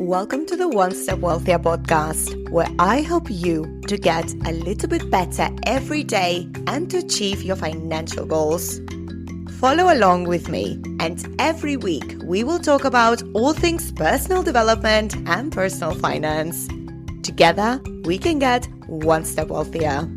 Welcome to the One Step Wealthier podcast, where I help you to get a little bit better every day and to achieve your financial goals. Follow along with me, and every week we will talk about all things personal development and personal finance. Together, we can get one step wealthier.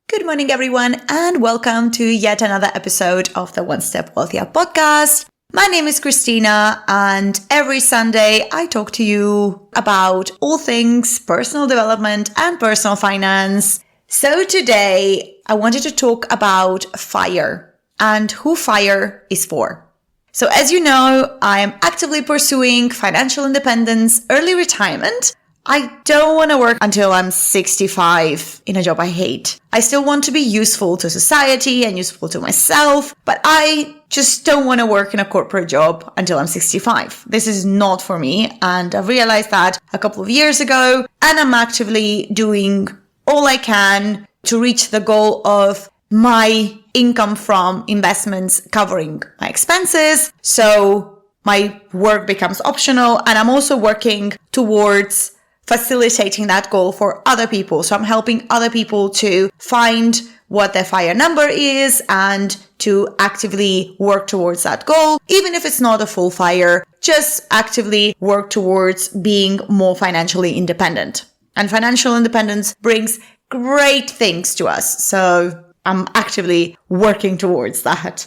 Good morning, everyone, and welcome to yet another episode of the One Step Wealthier podcast. My name is Christina, and every Sunday I talk to you about all things personal development and personal finance. So today I wanted to talk about FIRE and who FIRE is for. So as you know, I am actively pursuing financial independence, early retirement. I don't want to work until I'm 65 in a job I hate. I still want to be useful to society and useful to myself, but I just don't want to work in a corporate job until I'm 65. This is not for me, and I realized that a couple of years ago, and I'm actively doing all I can to reach the goal of my income from investments covering my expenses. So my work becomes optional, and I'm also working towards facilitating that goal for other people. So I'm helping other people to find what their FIRE number is and to actively work towards that goal. Even if it's not a full FIRE, just actively work towards being more financially independent. And financial independence brings great things to us. So I'm actively working towards that.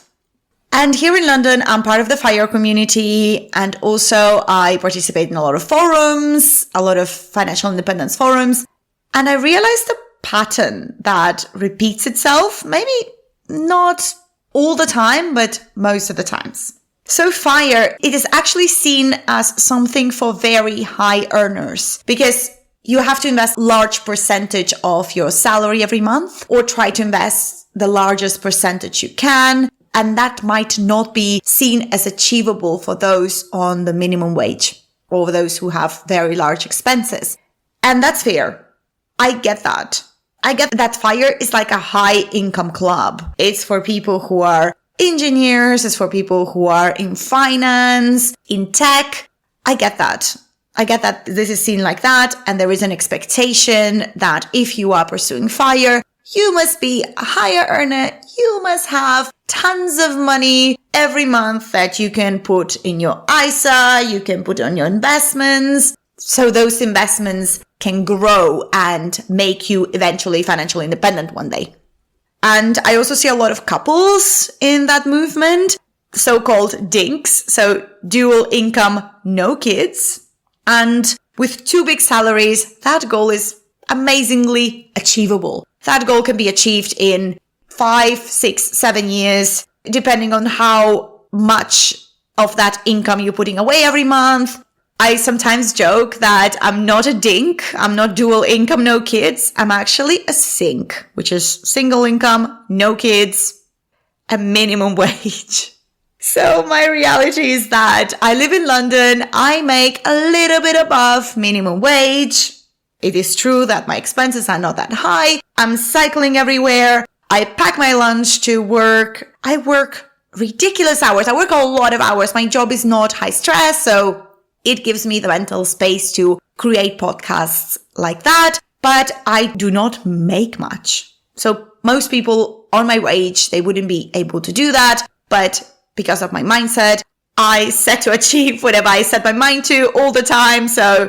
And here in London, I'm part of the FIRE community, and also I participate in a lot of forums, a lot of financial independence forums. And I realized a pattern that repeats itself, maybe not all the time, but most of the times. So FIRE, it is actually seen as something for very high earners, because you have to invest a large percentage of your salary every month, or try to invest the largest percentage you can. And that might not be seen as achievable for those on the minimum wage or those who have very large expenses. And that's fair. I get that. I get that FIRE is like a high income club. It's for people who are engineers. It's for people who are in finance, in tech. I get that. I get that this is seen like that. And there is an expectation that if you are pursuing FIRE, you must be a higher earner. You must have tons of money every month that you can put in your ISA, you can put on your investments. So those investments can grow and make you eventually financially independent one day. And I also see a lot of couples in that movement, so-called DINKs. So dual income, no kids. And with two big salaries, that goal is amazingly achievable. That goal can be achieved in 5, 6, 7 years, depending on how much of that income you're putting away every month. I sometimes joke that I'm not a DINK. I'm not dual income, no kids. I'm actually a SINK, which is single income, no kids, a minimum wage. So my reality is that I live in London. I make a little bit above minimum wage. It is true that my expenses are not that high. I'm cycling everywhere. I pack my lunch to work. I work ridiculous hours. I work a lot of hours. My job is not high stress, so it gives me the mental space to create podcasts like that. But I do not make much. So most people on my wage, they wouldn't be able to do that. But because of my mindset, I set to achieve whatever I set my mind to all the time. So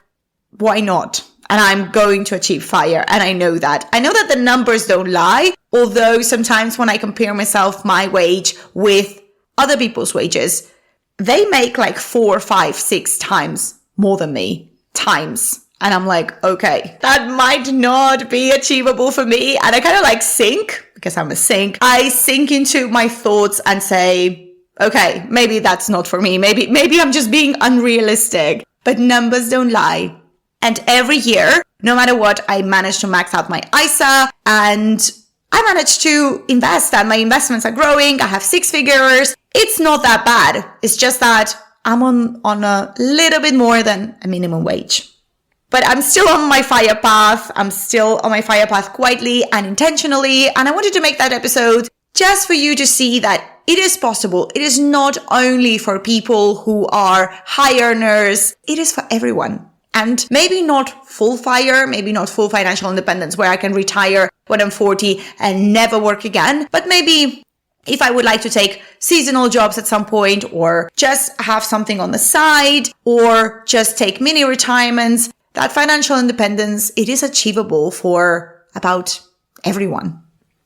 why not? And I'm going to achieve FIRE. And I know that. I know that the numbers don't lie. Although sometimes when I compare myself, my wage with other people's wages, they make like 4, 5, 6 times more than me. Times. And I'm like, okay, that might not be achievable for me. And I kind of like sink, because I'm a sink. I sink into my thoughts and say, okay, maybe that's not for me. Maybe I'm just being unrealistic. But numbers don't lie. And every year, no matter what, I manage to max out my ISA, and I manage to invest, and my investments are growing. I have 6 figures. It's not that bad. It's just that I'm on a little bit more than a minimum wage. But I'm still on my FIRE path. I'm still on my FIRE path quietly and intentionally. And I wanted to make that episode just for you to see that it is possible. It is not only for people who are high earners. It is for everyone. And maybe not full FIRE, maybe not full financial independence where I can retire when I'm 40 and never work again. But maybe if I would like to take seasonal jobs at some point, or just have something on the side, or just take mini retirements, that financial independence, it is achievable for about everyone.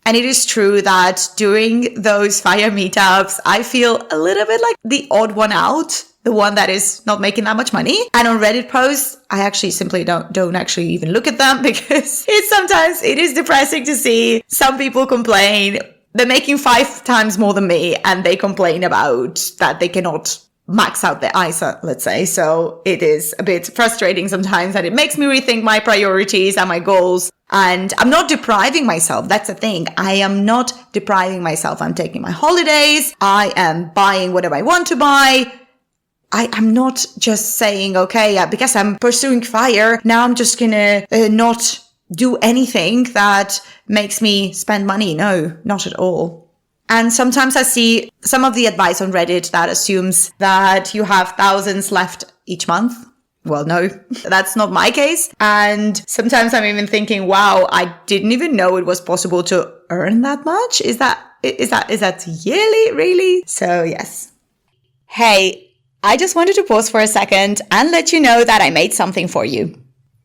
And it is true that during those FIRE meetups, I feel a little bit like the odd one out, the one that is not making that much money. And on Reddit posts, I actually simply don't actually even look at them, because sometimes it is depressing to see some people complain. They're making 5 times more than me, and they complain about that they cannot max out their ISA, let's say. So it is a bit frustrating sometimes, and it makes me rethink my priorities and my goals. And I'm not depriving myself. That's the thing. I am not depriving myself. I'm taking my holidays. I am buying whatever I want to buy. I'm not just saying, okay, because I'm pursuing FIRE, now I'm just gonna not do anything that makes me spend money. No, not at all. And sometimes I see some of the advice on Reddit that assumes that you have thousands left each month. Well, no, that's not my case. And sometimes I'm even thinking, wow, I didn't even know it was possible to earn that much. Is that yearly, really? So yes. Hey, I just wanted to pause for a second and let you know that I made something for you.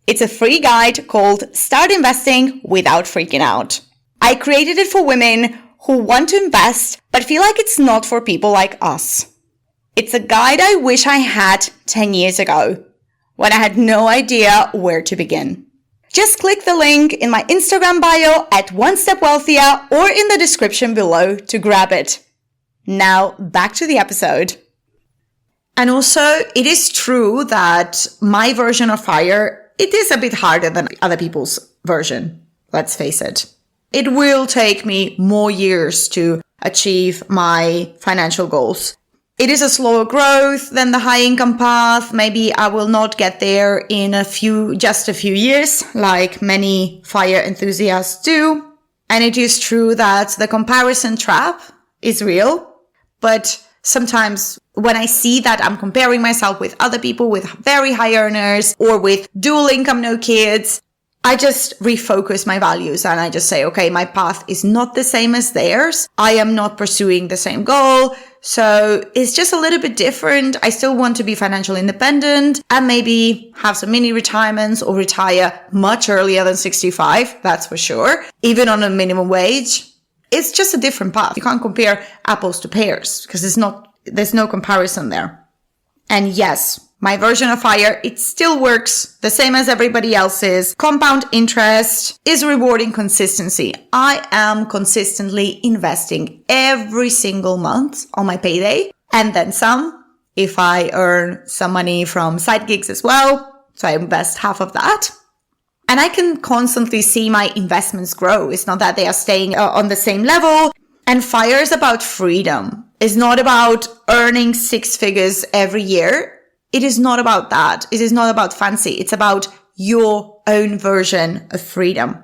It's a free guide called Start Investing Without Freaking Out. I created it for women who want to invest but feel like it's not for people like us. It's a guide I wish I had 10 years ago, when I had no idea where to begin. Just click the link in my Instagram bio at OneStepWealthier or in the description below to grab it. Now back to the episode. And also, it is true that my version of FIRE, it is a bit harder than other people's version. Let's face it. It will take me more years to achieve my financial goals. It is a slower growth than the high income path. Maybe I will not get there in just a few years, like many FIRE enthusiasts do. And it is true that the comparison trap is real. But sometimes when I see that I'm comparing myself with other people with very high earners or with dual income, no kids, I just refocus my values and I just say, okay, my path is not the same as theirs. I am not pursuing the same goal. So it's just a little bit different. I still want to be financially independent and maybe have some mini retirements or retire much earlier than 65. That's for sure. Even on a minimum wage. It's just a different path. You can't compare apples to pears because there's no comparison there. And yes, my version of FIRE, it still works the same as everybody else's. Compound interest is rewarding consistency. I am consistently investing every single month on my payday and then some if I earn some money from side gigs as well. So I invest half of that. And I can constantly see my investments grow. It's not that they are staying on the same level. And FIRE is about freedom. It's not about earning 6 figures every year. It is not about that. It is not about fancy. It's about your own version of freedom.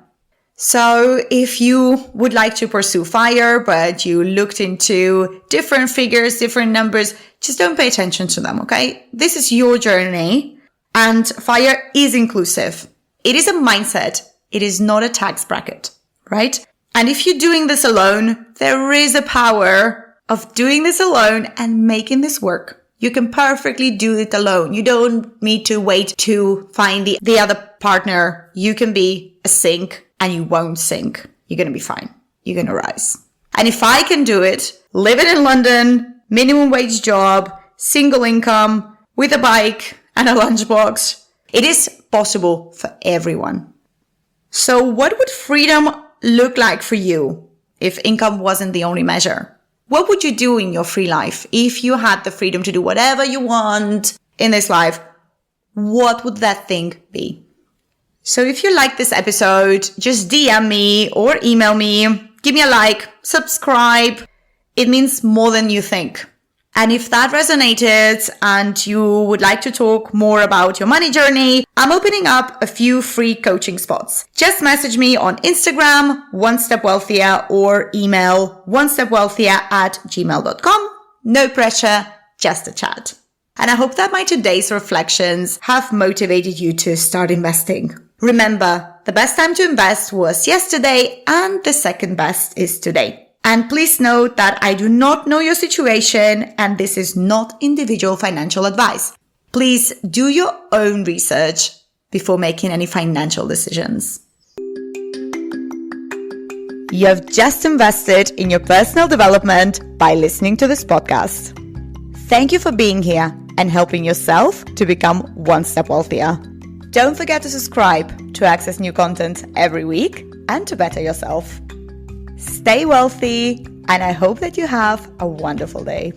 So if you would like to pursue FIRE, but you looked into different figures, different numbers, just don't pay attention to them, okay? This is your journey and FIRE is inclusive. It is a mindset. It is not a tax bracket, right? And if you're doing this alone, there is a power of doing this alone and making this work. You can perfectly do it alone. You don't need to wait to find the other partner. You can be a sink and you won't sink. You're going to be fine. You're going to rise. And if I can do it, living in London, minimum wage job, single income, with a bike and a lunchbox, it is possible for everyone. So what would freedom look like for you if income wasn't the only measure? What would you do in your free life if you had the freedom to do whatever you want in this life? What would that thing be? So if you like this episode, just DM me or email me, give me a like, subscribe. It means more than you think. And if that resonated and you would like to talk more about your money journey, I'm opening up a few free coaching spots. Just message me on Instagram, One Step Wealthier, or email onestepwealthier@gmail.com. No pressure, just a chat. And I hope that my today's reflections have motivated you to start investing. Remember, the best time to invest was yesterday and the second best is today. And please note that I do not know your situation and this is not individual financial advice. Please do your own research before making any financial decisions. You have just invested in your personal development by listening to this podcast. Thank you for being here and helping yourself to become one step wealthier. Don't forget to subscribe to access new content every week and to better yourself. Stay wealthy, and I hope that you have a wonderful day.